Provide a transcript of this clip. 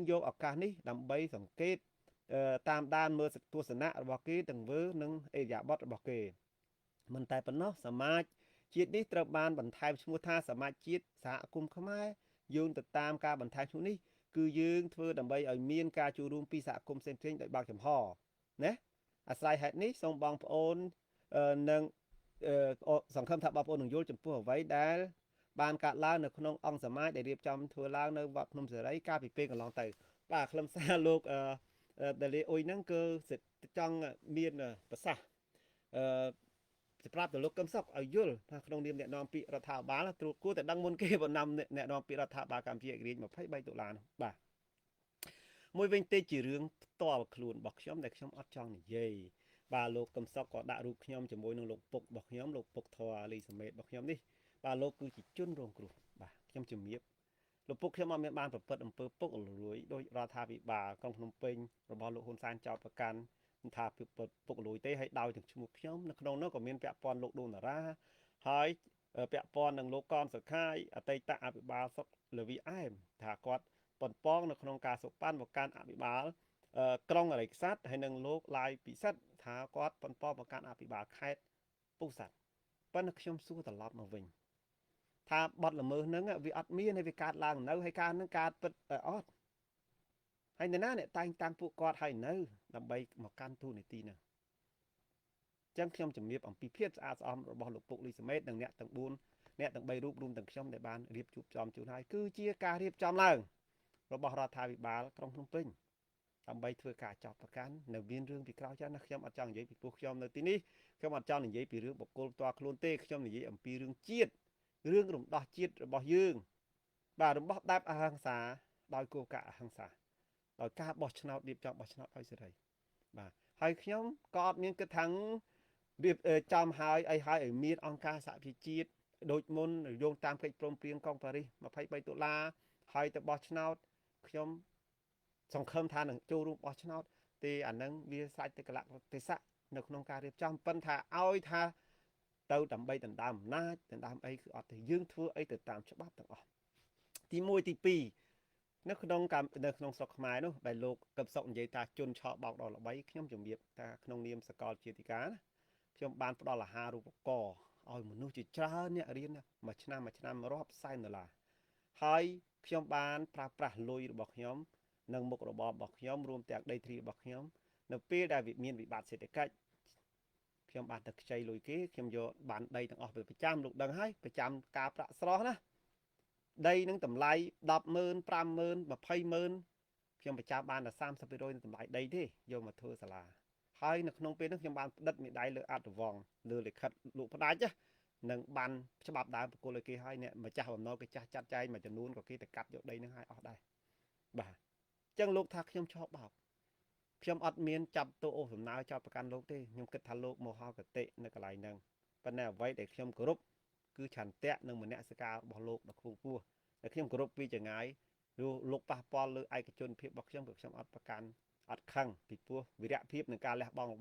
យកឱកាសនេះដើម្បីសង្កេតតាមដានមើលទស្សនៈរបស់គេទាំងវើនិងអេរយាប័តរបស់គេមិនតែប៉ុណ្ណោះសមាជជាតិនេះត្រូវបានបន្ថែមឈ្មោះថាសមាជជាតិសហគមន៍ខ្មែរយោងទៅតាមការបន្ថែមឈ្មោះនេះគឺយើងធ្វើដើម្បីឲ្យមានការចូលរួមពីសហគមន៍ផ្សេងៗដោយបើកចំហណាអាស្រ័យហេតុនេះសូមបងប្អូននិងសង្ឃឹមថាបងប្អូននឹងយល់ចំពោះអ្វីដែលបានកាត់ឡើងនៅក្នុងអង្គសមាជដែលរៀបចំធ្វើឡើងនៅវត្តភ្នំសេរីកាលពីពេលកន្លងទៅបាទខ្លឹមសារលោកដែលលេអ៊ុយហ្នឹងគឺចង់មានប្រសាសន៍សម្រាប់ទៅលោកកឹមសុខឲ្យយល់ថាក្នុងនាមអ្នកនាំពាក្យរដ្ឋាភិបាលត្រួតគួរតែដឹងមុនគេបណ្ដាំអ្នកនាំពាក្យរដ្ឋាភិបាលកម្ពុជាឯករាជ្យ23តុលានោះបាទមួយវិញទេជារឿងផ្ទាល់ខ្លួនរបស់ខ្ញុំដែលខ្ញុំអត់ចង់និយាយបាទលោកកឹមសុខក៏ដាក់រូបខ្ញុំជាមួយនឹងលោកពុករបស់ខ្ញុំលោកពុកធរលីសមេតរបស់ខ្ញុំនេះបាទលោកគឺជាជនរងគ្រោះបាទខ្ញុំជំរាបលោកពុកខ្ញុំអត់មានបានប្រព្រឹត្តអំពើពុករលួយដោយរដ្ឋាភិបាលក្រុងភ្នំពេញរបស់លោកហ៊ុនសែនចោទប្រកាន់ថាពុករលួយទេហើយដោយទាំងឈ្មោះខ្ញុំនៅក្នុងនោះក៏មានពាក់ព័ន្ធលោកដូនតារាហើយពាក់ព័ន្ធនឹងលោកកនសុខាយអតីតអភិបាលសុកលវីអែមថាគាត់ប៉ុនប៉ងនៅក្នុងការសុប៉ាន់មកកាន់អភិបាលក្រុងអរិយខ្សាត់ហើយនឹងលោកឡាយពិសិដ្ឋថាគាត់ប៉ុនប៉ងមកកាន់អភិបាលខេត្តពោធិ៍សាត់ប៉ុន្តែខ្ញុំសួរត្រឡប់មកវិញថាបទល្មើសហ្នឹងវាអត់មានហើយវាកើតឡើងនៅហើយការហ្នឹងកើតពិតអត់ហើយនៅណាអ្នកតែងតាំងពួកគាត់ហើយនៅដើម្បីមកកាន់ទូនីតិហ្នឹងចឹងខ្ញុំជំរាបអំពីភាពស្អាតស្អំរបស់លោកពុកលីសមេតនិងអ្នកទាំង4អ្នកទាំង3រូបរួមទាំងខ្ញុំដែលបានរៀបជួបចំជូនហើយគឺជាការរៀបចំឡើងរបស់រដ្ឋាភិបាលក្រុងភ្នំពេញដើម្បីធ្វើការចោទប្រកាន់នៅមានរឿងពីក្រោយច្រើនណាស់ខ្ញុំអត់ចង់និយាយពីពួកខ្ញុំនៅទីនេះខ្ញុំអត់ចង់និយាយពីរឿងបុគ្គលផ្ទាល់ខ្លួនទេខ្ញុំនិយាយអំពីរឿងជាតិរឿងរំដោះជាតិរបស់យើងបាទរបស់បែបអហិង្សាដោយគោលការណ៍អហិង្សាដោយការបោះឆ្នោតរៀបចំបោះឆ្នោតឲ្យសេរីបាទហើយខ្ញុំក៏អត់មានគិតថារៀបចំហើយអីហើយឲ្យមានអង្គការសហប្រជាជាតិដូចមុនយោងតាមកិច្ចព្រមព្រៀងកុងប៉ារីស23ដុល្លារហើយទៅបោះឆ្នោតខ្ញុំសង្ឃឹមថានឹងចូលរួមបោះឆ្នោតទេអានឹងវាសាច់ទៅកលៈទេសៈនៅក្នុងការរៀបចំប៉ុន្តែឲ្យថាទៅដើម្បីដណ្ដើមអំណាចដណ្ដើមអីគឺអត់ទេយើងធ្វើអីទៅតាមច្បាប់ទាំងអស់ទី1ទី2នៅក្នុងស្រុកខ្មែរនោះដែលលោកកឹមសុខនិយាយថាជន់ឆោបោកដល់ល្បីខ្ញុំជំរាបថាក្នុងនាមសកលជាធិការណាខ្ញុំបានផ្ដល់អាហារូបករណ៍ឲ្យមនុស្សជាច្រើនអ្នករៀនមួយឆ្នាំរាប់សែនដុល្លារហើយខ្ញុំបានប្រើប្រាស់លុយរបស់ខ្ញុំនិងមុខរបររបស់ខ្ញុំរួមទាំងដីធ្លីរបស់ខ្ញុំនៅពេលដែលមានវិបត្តិសេដ្ឋកិច្ចខ្ញុំបានទៅខ្ចីលុយគេខ្ញុំយកបានដីទាំងអស់ទៅប្រចាំលោកដឹងហើយប្រចាំការប្រាក់ស្រស់ណាដីនឹងតម្លៃ100000 50000 20000ខ្ញុំប្រចាំបានតែ30%នៃតម្លៃដីទេយកមកធ្វើសាលាហើយនៅក្នុងពេលនោះខ្ញុំបានផ្តិតមេដាយលើអត្តវងលើលិខិតលោកផ្ដាច់នឹងបានច្បាប់ដើមប្រគល់ឲ្យគេហើយអ្នកម្ចាស់បំណុលគេចាស់ចាត់ចែងមួយចំនួនក៏គេទៅកាត់យកដីនឹងឲ្យអស់ដែរបាទអញ្ចឹងលោកថាខ្ញុំឆោបបោកខ្ញុំអត់មានចាប់ទោសអូសសំណើចោតប្រកាន់លោកទេខ្ញុំគិតថាលោកមហោគតិនៅកន្លែងហ្នឹងប៉ុន្តែអ្វីដែលខ្ញុំគោរពគឺឆន្ទៈនិងមនសិការរបស់លោកដ៏ខ្ពង់ខ្ពស់តែខ្ញុំគោរពពីចងាយលោកប៉ះពាល់លើឯកជនភាពរបស់ខ្ញុំក៏ខ្ញុំអត់ប្រកាន់អត់ខឹងពីព្រោះវីរៈភាពនឹងការលះបង់